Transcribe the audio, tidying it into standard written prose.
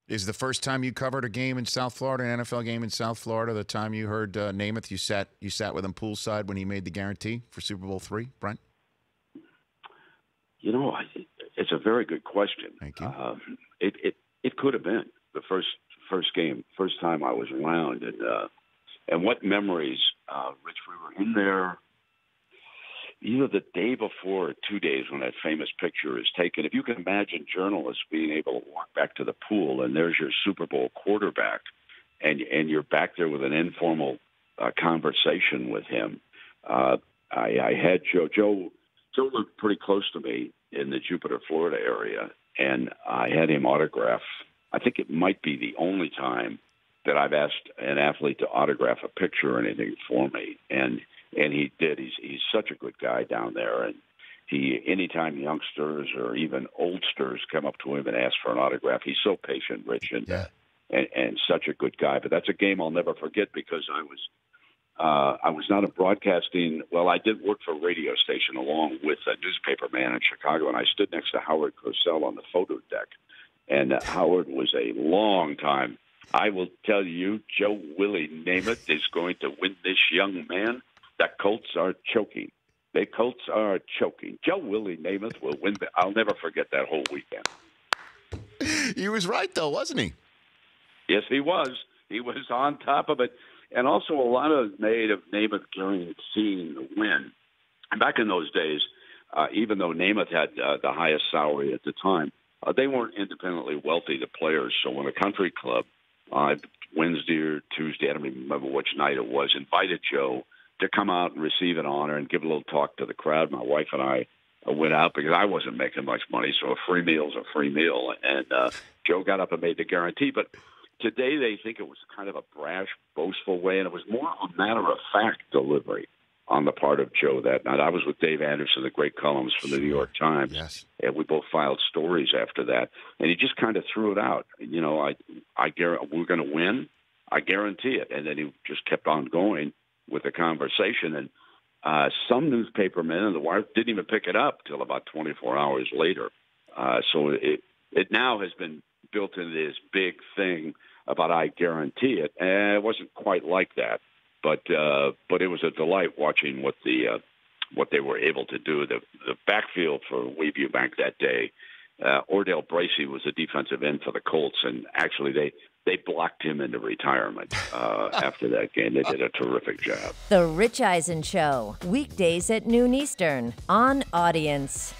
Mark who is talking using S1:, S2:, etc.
S1: Is the first time you covered a game in South Florida, an NFL game in South Florida, the time you heard Namath? You sat with him poolside when he made the guarantee for Super Bowl III, Brent?
S2: You know, it's a very good question.
S1: Thank you.
S2: It could have been the first game, first time I was around, and what memories, Rich? We were in there either the day before or 2 days when that famous picture is taken. If you can imagine journalists being able to walk back to the pool and there's your Super Bowl quarterback, and you're back there with an informal conversation with him. I had Joe. Joe lived pretty close to me in the Jupiter, Florida area, and I had him autograph. I think it might be the only time that I've asked an athlete to autograph a picture or anything for me, and he did. He's such a good guy down there, and anytime youngsters or even oldsters come up to him and ask for an autograph, he's so patient, Rich, and such a good guy. But that's a game I'll never forget because I was not a broadcasting. Well, I did work for a radio station along with a newspaper man in Chicago, and I stood next to Howard Cosell on the photo deck. And Howard was a long time. I will tell you, Joe Willie Namath is going to win this young man. The Colts are choking. The Colts are choking. Joe Willie Namath will win. I'll never forget that whole weekend.
S1: He was right, though, wasn't he?
S2: Yes, he was. He was on top of it. And also a lot of made of Namath guaranteeing the win. And back in those days, even though Namath had the highest salary at the time, they weren't independently wealthy, the players. So when a country club, Wednesday or Tuesday, I don't even remember which night it was, invited Joe to come out and receive an honor and give a little talk to the crowd, my wife and I went out because I wasn't making much money, so a free meal is a free meal. And Joe got up and made the guarantee. But today they think it was kind of a brash, boastful way, and it was more a matter-of-fact delivery on the part of Joe that night. I was with Dave Anderson, the great columnist from the New York Times,
S1: yes,
S2: and we both filed stories after that. And he just kind of threw it out. You know, we're going to win. I guarantee it. And then he just kept on going with the conversation. And some newspaper men in the wire didn't even pick it up till about 24 hours later. So it now has been built into this big thing about I guarantee it. And it wasn't quite like that. But it was a delight watching what they were able to do. The backfield for Wayview Bank that day, Ordell Bracey was a defensive end for the Colts, and actually they blocked him into retirement after that game. They did a terrific job.
S3: The Rich Eisen Show, weekdays at noon Eastern on Audience.